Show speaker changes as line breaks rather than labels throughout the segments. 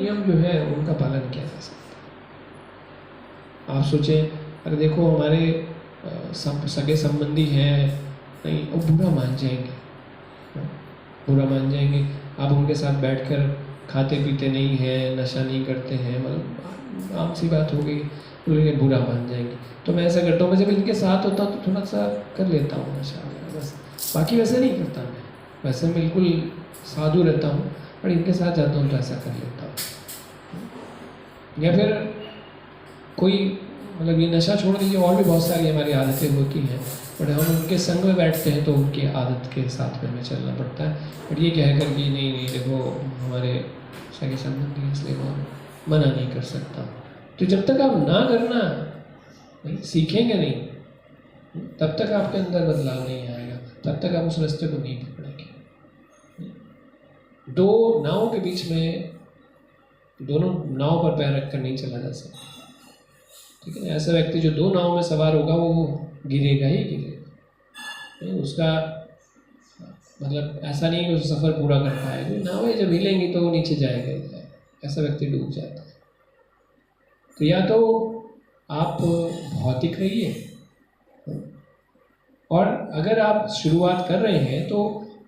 नियम जो है उनका पालन किया जा सकता है। आप सोचें, अरे देखो हमारे सब सगे संबंधी हैं, नहीं वो बुरा मान जाएंगे, बुरा मान जाएंगे। आप उनके साथ बैठकर खाते पीते नहीं हैं, नशा नहीं करते हैं, मतलब आम सी बात हो गई, बोलेंगे बुरा मान जाएंगे। तो मैं ऐसा करता हूँ, मैं जब इनके साथ होता हूँ तो थोड़ा सा कर लेता हूँ नशा वगैरह, बस बाकी वैसे नहीं करता मैं। वैसे बिल्कुल साधु रहता हूँ, पर इनके साथ जाता हूँ तो ऐसा कर लेता हूँ। या फिर कोई मतलब ये नशा छोड़ दीजिए, और भी बहुत सारी हमारी आदतें होती हैं, बट हम उनके संग में बैठते हैं तो उनकी आदत के साथ में हमें चलना पड़ता है। बट ये कह कर कि नहीं नहीं देखो हमारे सगे संबंधी हैं इसलिए मैं मना नहीं कर सकता। तो जब तक आप ना करना नहीं सीखेंगे नहीं, तब तक आपके अंदर बदलाव नहीं आएगा, तब तक आप उस रास्ते को नहीं पकड़ेंगे। दो नावों के बीच में दोनों नाव पर पैर रखकर नहीं चला जा सकता, ठीक है। ऐसा व्यक्ति जो दो नाव में सवार होगा वो गिरेगा ही गिरेगा, उसका मतलब ऐसा नहीं कि उस सफ़र पूरा कर पाएगा। नावें जब हिलेंगी तो वो नीचे जाएगा ही जाएगा, ऐसा व्यक्ति डूब जाता है। तो या तो आप भौतिक रहिए, और अगर आप शुरुआत कर रहे हैं तो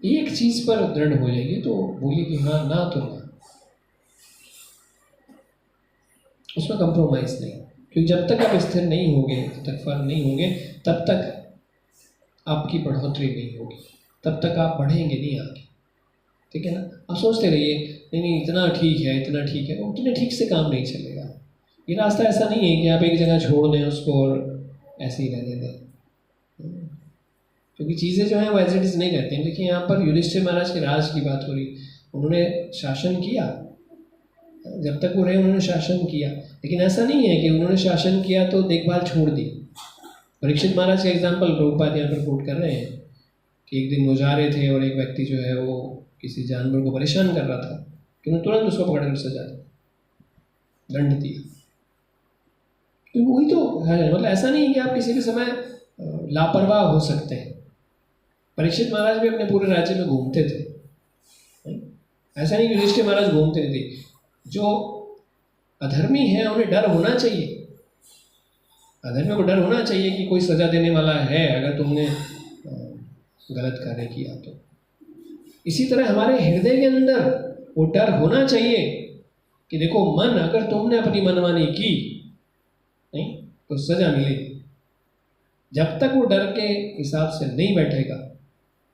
एक चीज़ पर दृढ़ हो जाइए, तो बोलिए कि हाँ ना तो ना, उसमें कंप्रोमाइज़ नहीं। क्योंकि जब तक आप स्थिर नहीं होंगे, जब तक फर्म नहीं होंगे, तब तक आपकी बढ़ोतरी नहीं होगी, तब तक आप बढ़ेंगे नहीं आगे, ठीक है ना। आप सोचते रहिए नहीं नहीं इतना ठीक है, इतना ठीक है, उतने ठीक से काम नहीं चलेगा। ये रास्ता ऐसा नहीं है कि आप एक जगह छोड़ दें उसको और ऐसे ही रहने दें, क्योंकि चीज़ें जो हैं वो एज इट इज़ नहीं रहती हैं। देखिए यहाँ पर युधिष्ठिर महाराज के राज की बात हो रही, उन्होंने शासन किया, जब तक वो रहे उन्होंने शासन किया, लेकिन ऐसा नहीं है कि उन्होंने शासन किया तो देखभाल छोड़ दी। परीक्षित महाराज का एग्जाम्पल प्रभुपाद यहाँ पर कोट कर रहे हैं कि एक दिन वो जा रहे थे और एक व्यक्ति जो है वो किसी जानवर को परेशान कर रहा था, कि उन्होंने तुरंत उसको पकड़ कर सजा दी, दंड दिया। तो वही तो है, मतलब ऐसा नहीं है कि आप किसी भी समय लापरवाह हो सकते हैं। परीक्षित महाराज भी अपने पूरे राज्य में घूमते थे, ऐसा नहीं कि युधिष्ठिर महाराज घूमते नहीं थे। जो अधर्मी है उन्हें डर होना चाहिए, अधर्मी को डर होना चाहिए कि कोई सजा देने वाला है अगर तुमने गलत कार्य किया तो। इसी तरह हमारे हृदय के अंदर वो डर होना चाहिए कि देखो मन अगर तुमने अपनी मनमानी की नहीं तो सजा मिलेगी। जब तक वो डर के हिसाब से नहीं बैठेगा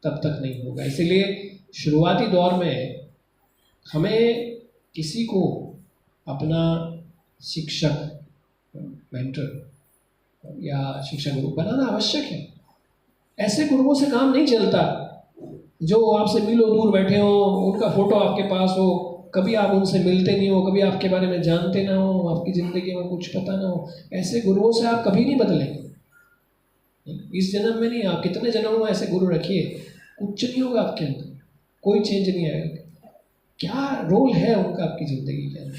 तब तक नहीं होगा। इसीलिए शुरुआती दौर में हमें किसी को अपना शिक्षक, मेंटर या शिक्षा गुरु बनाना आवश्यक है। ऐसे गुरुओं से काम नहीं चलता जो आपसे मिलो दूर बैठे हो, उनका फोटो आपके पास हो, कभी आप उनसे मिलते नहीं हो, कभी आपके बारे में जानते ना हो, आपकी ज़िंदगी में कुछ पता ना हो। ऐसे गुरुओं से आप कभी नहीं बदलेंगे, इस जन्म में नहीं, आप कितने जन्मों में ऐसे गुरु रखिए, कुछ नहीं होगा आपके अंदर, कोई चेंज नहीं आएगा। क्या रोल है उनका आपकी ज़िंदगी के अंदर,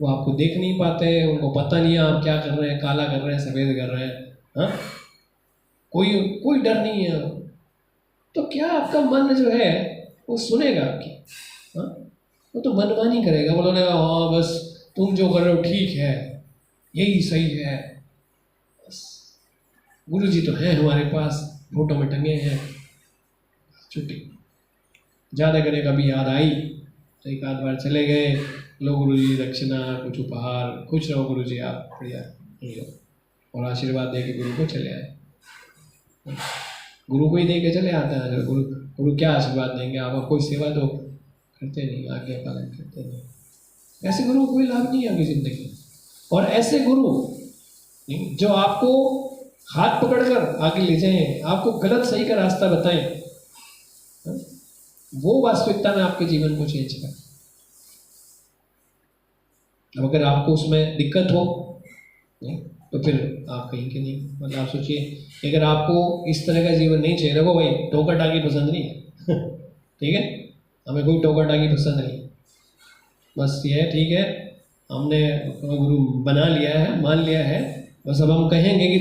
वो आपको देख नहीं पाते, उनको पता नहीं है आप क्या कर रहे हैं, काला कर रहे हैं, सफ़ेद कर रहे हैं, हाँ, कोई डर नहीं है। तो क्या आपका मन जो है वो सुनेगा आपकी? हाँ, वो तो मनमानी करेगा, बोलोगे हाँ बस तुम जो कर रहे हो ठीक है, यही सही है, बस गुरु जी तो हैं हमारे पास, फोटो में टंगे हैं, छुट्टी। ज़्यादा करें कभी याद आई तो एक आध बार चले गए, लो गुरु जी दक्षिणा, कुछ उपहार, खुश रहो गुरु जी आप, बढ़िया लो, और आशीर्वाद दे के गुरु को चले आए। गुरु को ही दे के चले आते हैं, गुरु क्या आशीर्वाद देंगे, आप कोई सेवा तो करते नहीं, आज्ञा पालन करते नहीं। ऐसे गुरु को कोई लाभ नहीं है आपकी ज़िंदगी में। और ऐसे गुरु जो आपको हाथ पकड़कर आगे ले जाएं, आपको गलत सही का रास्ता बताएं, वो वास्तविकता में आपके जीवन को चेंज करें। अब अगर आपको उसमें दिक्कत हो तो फिर आप कहीं के नहीं, मतलब आप सोचिए अगर आपको इस तरह का जीवन नहीं चाहिए, देखो भाई टोका टाकी पसंद नहीं है ठीक है, हमें कोई टोका टाकी पसंद नहीं, बस ये है ठीक है, हमने गुरु बना लिया है, मान लिया है, बस अब हम कहेंगे कि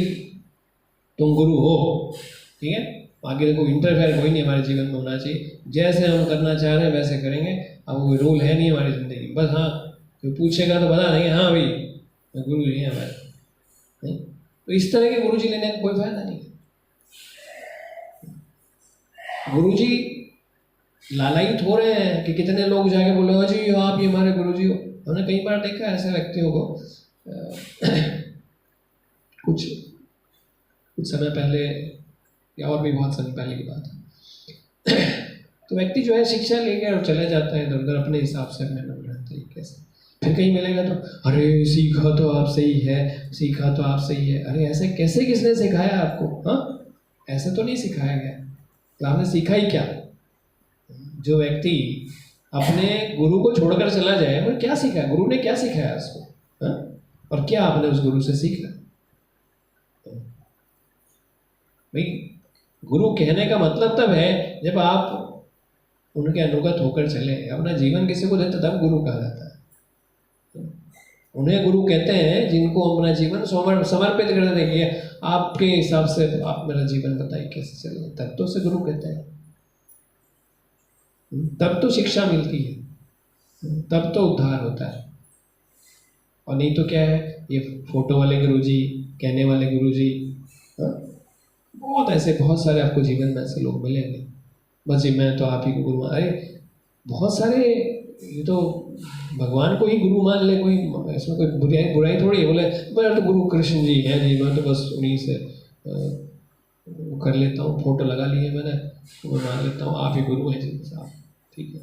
तुम गुरु हो, ठीक है, आगे देखो इंटरफेयर कोई नहीं हमारे जीवन में होना चाहिए, जैसे हम करना चाह रहे हैं वैसे करेंगे, अब कोई रोल है नहीं हमारी ज़िंदगी, बस हाँ कोई पूछेगा तो बता देंगे हाँ भाई गुरु जी हैं हमारे, नहीं? तो इस तरह के गुरु जी लेने का कोई फायदा नहीं है। गुरु जी लालायित हो रहे हैं कि कितने लोग जाके बोले हो जी आप ये हमारे गुरु जी हो। हमने कई बार देखा है ऐसे व्यक्तियों को। कुछ समय पहले या और भी बहुत समय पहले की बात है, तो व्यक्ति जो है शिक्षा लेकर और चले जाता है इधर उधर अपने हिसाब से अपने मन तरीके से। फिर कहीं मिलेगा तो अरे सीखा तो आपसे ही है, सीखा तो आपसे ही है। अरे ऐसे कैसे, किसने सिखाया आपको? हाँ, ऐसे तो नहीं सिखाया गया। तो आपने सीखा ही क्या? जो व्यक्ति अपने गुरु को छोड़कर चला जाए वो क्या सीखा? गुरु ने क्या सिखाया उसको? हाँ? और क्या आपने उस गुरु से सीखा? भाई गुरु कहने का मतलब तब है जब आप उनके अनुगत होकर चले, अपना जीवन किसी को देते तब गुरु कहा जाता है। उन्हें गुरु कहते हैं जिनको अपना जीवन समर्पित कर देंगे। आपके हिसाब से आप मेरा जीवन बताइए कैसे चले, तब तो उसे गुरु कहते हैं। तब तो शिक्षा मिलती है, तब तो उद्धार होता है। और नहीं तो क्या है, ये फोटो वाले गुरुजी, कहने वाले गुरुजी, बहुत ऐसे, बहुत सारे आपको जीवन में ऐसे लोग मिलेंगे। बस जी मैं तो आप ही को गुरु, अरे बहुत सारे, ये तो भगवान को ही गुरु मान ले, कोई इसमें कोई बुराई थोड़ी है। बोले मेरा तो गुरु कृष्ण जी है जी, मैं तो बस उन्हीं से कर लेता हूँ, फोटो लगा लिए मैंने, तो मैं मान लेता हूँ आप ही गुरु हैं जी साहब, ठीक है।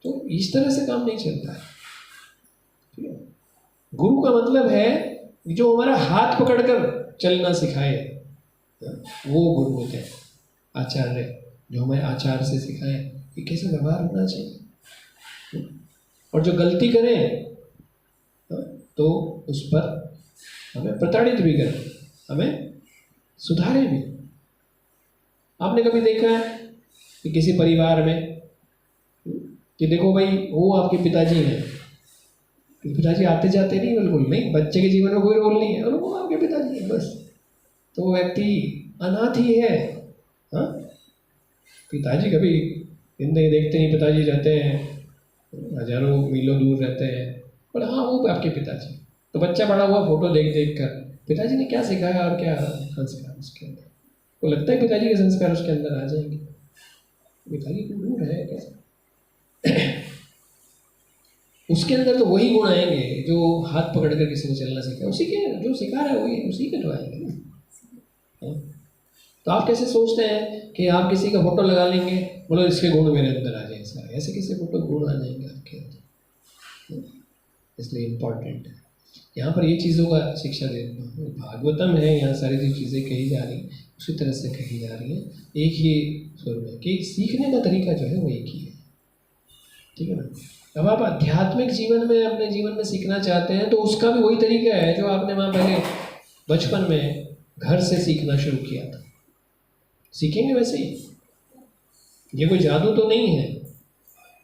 तो इस तरह से काम नहीं चलता है, ठीक है। गुरु का मतलब है जो हमारा हाथ पकड़कर चलना सिखाए, वो गुरु होते हैं। आचार्य जो हमें आचार से सिखाए कि कैसे व्यवहार होना चाहिए, और जो गलती करें तो उस पर हमें प्रताड़ित भी करें, हमें सुधारे भी। आपने कभी देखा है कि किसी परिवार में कि देखो भाई वो आपके पिताजी हैं, पिताजी आते जाते नहीं, बिल्कुल नहीं, बच्चे के जीवन में कोई रोल नहीं है, और वो आपके पिताजी है बस, तो वो व्यक्ति अनाथ ही है। हाँ, पिताजी कभी जिंदगी देखते नहीं, पिताजी रहते हैं हजारों मीलों दूर रहते हैं, पर हाँ वो आपके पिताजी। तो बच्चा बड़ा हुआ फोटो देख देख कर पिताजी ने क्या सिखाया और क्या संस्कार उसके अंदर, तो लगता है पिताजी के संस्कार उसके अंदर आ जाएंगे। पिताजी तो दूर है कैसे उसके अंदर तो वही गुण आएंगे जो हाथ पकड़ कर किसी को चलना सीखा, उसी के जो सिखा रहा है वही उसी के तो आएंगे ना। तो आप कैसे सोचते हैं कि आप किसी का फोटो लगा लेंगे, बोलो इसके गुण मेरे अंदर आ जाए सारे, ऐसे किसी फोटो गुण आ जाएंगे आपके अंदर? इसलिए इम्पोर्टेंट है यहाँ पर ये चीज़ों का शिक्षा देना। भागवतम है, यहाँ सारी जो चीज़ें कही जा रही उसी तरह से कही जा रही हैं, एक ही स्वर में, कि सीखने का तरीका जो है वो एक ही है, ठीक है ना। अब आप आध्यात्मिक जीवन में अपने जीवन में सीखना चाहते हैं तो उसका भी वही तरीका है जो आपने वहाँ पहले बचपन में घर से सीखना शुरू किया था, सीखेंगे वैसे ही। ये कोई जादू तो नहीं है,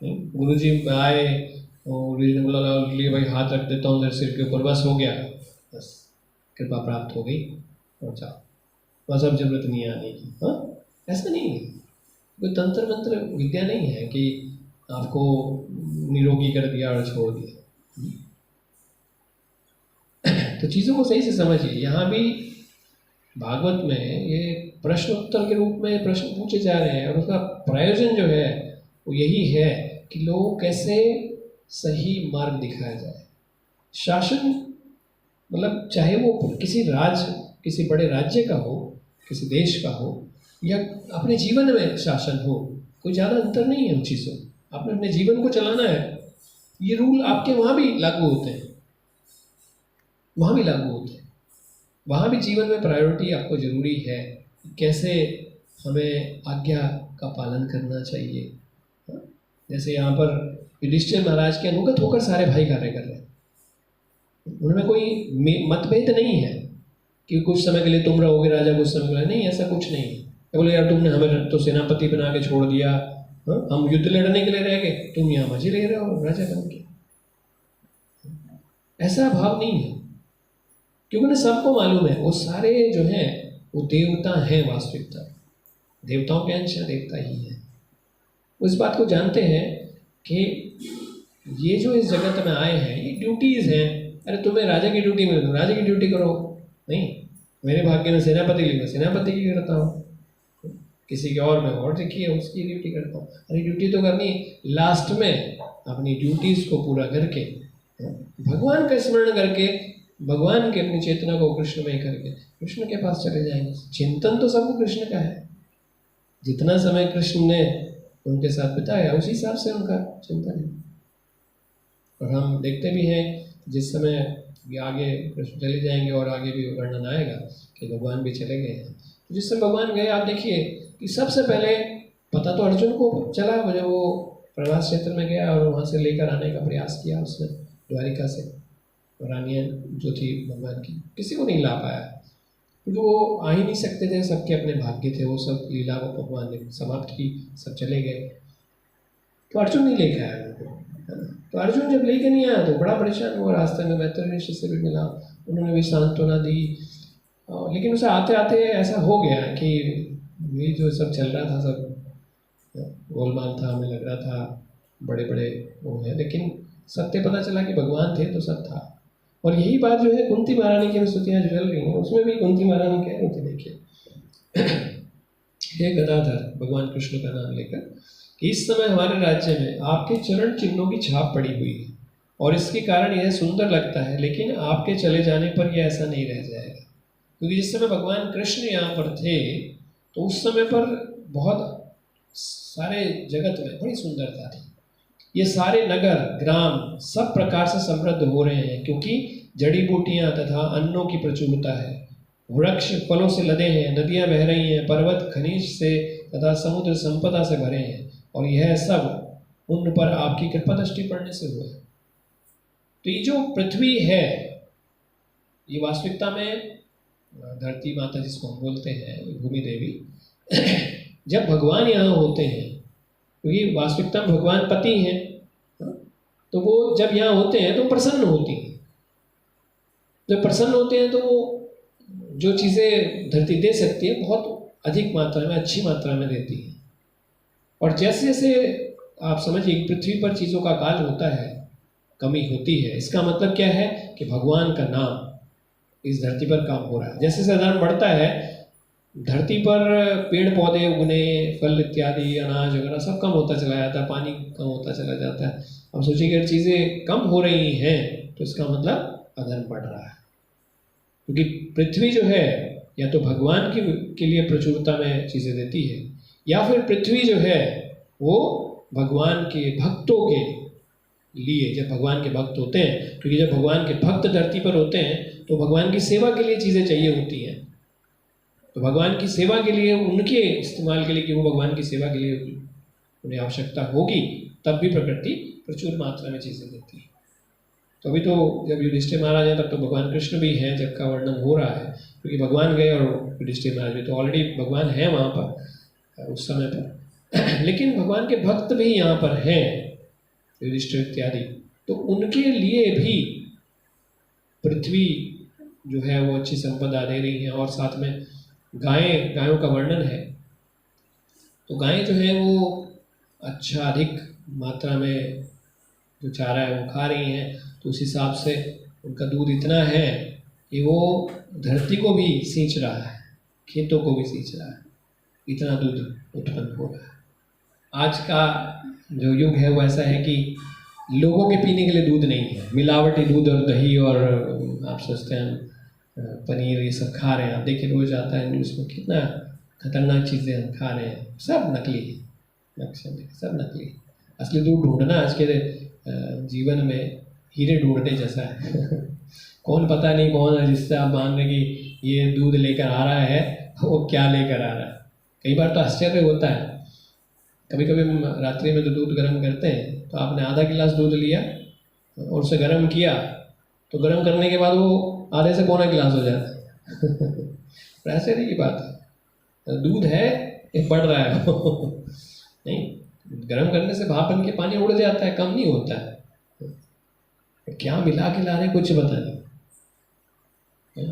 गुरुजी आए और बोला लिए भाई हाथ रख देता हूँ सिर के ऊपर, बस हो गया, बस कृपा प्राप्त हो गई और जाओ, बस अब जरूरत नहीं आने की। हाँ, ऐसा नहीं है, कोई तंत्र मंत्र विद्या नहीं है कि आपको निरोगी कर दिया और छोड़ दिया। तो चीज़ों को सही से समझिए। यहाँ भी भागवत में ये प्रश्न उत्तर के रूप में प्रश्न पूछे जा रहे हैं, और उसका प्रयोजन जो है वो यही है कि लोगों को कैसे सही मार्ग दिखाया जाए। शासन मतलब चाहे वो किसी बड़े राज्य का हो, किसी देश का हो, या अपने जीवन में शासन हो, कोई ज़्यादा अंतर नहीं है उन चीज़ों। आपने अपने जीवन को चलाना है, ये रूल आपके वहाँ भी लागू होते हैं, वहाँ भी लागू होते हैं। वहाँ भी जीवन में प्रायोरिटी आपको ज़रूरी है, कैसे हमें आज्ञा का पालन करना चाहिए। जैसे यहाँ पर युधिष्ठिर महाराज के अनुगत होकर सारे भाई कार्य कर रहे हैं, उनमें कोई मतभेद नहीं है कि कुछ समय के लिए तुम रहोगे राजा, कुछ समय के लिए नहीं, ऐसा कुछ नहीं है। बोले यार तुमने हमें तो सेनापति बना के छोड़ दिया, हम युद्ध लड़ने के लिए रह गए, तुम यहाँ मजे ले रहे हो राजा बन के। ऐसा भाव नहीं है, क्योंकि उन्हें सबको मालूम है वो सारे जो हैं वो देवता हैं। वास्तविकता देवताओं के अंश देवता ही है। वो इस बात को जानते हैं कि ये जो इस जगत में आए हैं ये ड्यूटीज़ हैं। अरे तुम्हें राजा की ड्यूटी मिले तो राजा की ड्यूटी करो, नहीं मेरे भाग्य में सेनापति लिखा सेनापति की करता हूँ, किसी के और में और लिखी है उसकी ड्यूटी करता हूँ। अरे ड्यूटी तो करनी, लास्ट में अपनी ड्यूटीज़ को पूरा करके भगवान का स्मरण करके भगवान के अपनी चेतना को कृष्ण में करके कृष्ण के पास चले जाएंगे। चिंतन तो सबको कृष्ण का है, जितना समय कृष्ण ने उनके साथ बिताया उसी हिसाब से उनका चिंतन है। और हम देखते भी हैं जिस समय भी आगे कृष्ण चले जाएंगे और आगे भी वर्णन आएगा कि भगवान भी चले गए हैं। तो जिस समय भगवान गए आप देखिए कि सबसे पहले पता तो अर्जुन को चला जब वो प्रवास क्षेत्र में गया और वहाँ से लेकर आने का प्रयास किया उसने द्वारिका से, रानियाँ जो थी भगवान की किसी को नहीं ला पाया क्योंकि वो आ ही नहीं सकते थे, सबके अपने भाग्य थे, वो सब लीला को भगवान ने समाप्त की, सब चले गए। तो अर्जुन नहीं लेके आया उनको, है ना। तो अर्जुन जब लेके नहीं आया तो बड़ा परेशान हुआ। रास्ते में मैत्री ऋषि से भी मिला, उन्होंने भी सांत्वना दी, लेकिन उसे आते आते ऐसा हो गया कि ये जो सब चल रहा था सब गोलमाल था, हमें लग रहा था बड़े बड़े वो हैं, लेकिन सत्य पता चला कि भगवान थे तो सब था। और यही बात जो है कुंती महारानी की स्तुतियाँ जो चल रही हैं उसमें भी कुंती महारानी कह रही थी, देखिए हे गदाधर, भगवान कृष्ण का नाम लेकर, कि इस समय हमारे राज्य में आपके चरण चिन्हों की छाप पड़ी हुई है और इसके कारण यह सुंदर लगता है, लेकिन आपके चले जाने पर यह ऐसा नहीं रह जाएगा। क्योंकि जिस समय भगवान कृष्ण यहाँ पर थे तो उस समय पर बहुत सारे जगत में बड़ी सुंदरता थी। ये सारे नगर ग्राम सब प्रकार से समृद्ध हो रहे हैं क्योंकि जड़ी बूटियाँ तथा अन्नों की प्रचुरता है। वृक्ष फलों से लदे हैं, नदियाँ बह रही हैं, पर्वत खनिज से तथा समुद्र संपदा से भरे हैं, और यह सब उन पर आपकी कृपा दृष्टि पड़ने से हुआ है। तो ये जो पृथ्वी है ये वास्तविकता में धरती माता जिसको हम बोलते हैं, भूमि देवी, जब भगवान यहाँ होते हैं क्योंकि वास्तविकता में भगवान पति हैं, तो वो जब यहाँ होते हैं तो प्रसन्न होती हैं। जब प्रसन्न होते हैं तो वो जो चीज़ें धरती दे सकती है बहुत अधिक मात्रा में, अच्छी मात्रा में देती है। और जैसे जैसे आप समझिए पृथ्वी पर चीज़ों का काल होता है, कमी होती है, इसका मतलब क्या है कि भगवान का नाम इस धरती पर काम हो रहा है। जैसे साधारण बढ़ता है धरती पर पेड़ पौधे उगने, फल इत्यादि, अनाज वगैरह सब कम होता चला जाता है, पानी कम होता चला जाता है। अब सोचिए अगर चीज़ें कम हो रही हैं तो इसका मतलब अधर्म बढ़ रहा है, क्योंकि पृथ्वी जो है या तो भगवान के लिए प्रचुरता में चीज़ें देती है, या फिर पृथ्वी जो है वो भगवान के भक्तों के लिए, जब भगवान के भक्त होते हैं, क्योंकि जब भगवान के भक्त धरती पर होते हैं तो भगवान की सेवा के लिए चीज़ें चाहिए होती हैं। तो भगवान की सेवा के लिए, उनके इस्तेमाल के लिए, कि वो भगवान की सेवा के लिए उन्हें आवश्यकता होगी, तब भी प्रकृति प्रचुर मात्रा में चीज़ें देती है। तो अभी तो जब युधिष्ठिर महाराज हैं तब तो भगवान कृष्ण भी हैं, जब का वर्णन हो रहा है, क्योंकि भगवान गए और युधिष्ठिर महाराज भी, तो ऑलरेडी भगवान हैं वहाँ पर उस समय पर। लेकिन भगवान के भक्त भी यहाँ पर हैं, युधिष्ठिर इत्यादि, तो उनके लिए भी पृथ्वी जो है वो अच्छी संपदा दे रही है। और साथ में गायों का वर्णन है, तो गायें जो है वो अच्छा अधिक मात्रा में जो चारा है वो खा रही हैं, तो उस हिसाब से उनका दूध इतना है कि वो धरती को भी सींच रहा है, खेतों को भी सींच रहा है, इतना दूध उत्पन्न हो रहा है। आज का जो युग है वो ऐसा है कि लोगों के पीने के लिए दूध नहीं है, मिलावटी दूध और दही, और आप सोचते हैं पनीर ये सब खा रहे हैं। आप देखिए रोज आता है न्यूज़ में कितना खतरनाक चीज़ें हम खा रहे हैं, सब नकली है, सब नकली। असली दूध ढूंढना आज के जीवन में हीरे ढूंढने जैसा है। कौन पता नहीं कौन है जिससे आप मान रहे कि ये दूध लेकर आ रहा है, वो क्या लेकर आ रहा है। कई बार तो आश्चर्य होता है, कभी कभी हम रात्रि में तो दूध गर्म करते हैं, तो आपने आधा गिलास दूध लिया और उसे गर्म किया, तो गर्म करने के बाद वो आधे से पौना गिलास हो जाता है। ऐसे नहीं की बात है, दूध है ये बढ़ रहा है। नहीं, गर्म करने से भाप बन के पानी उड़ जाता है, कम नहीं होता है। क्या मिला के ला रहे कुछ पता नहीं, क्या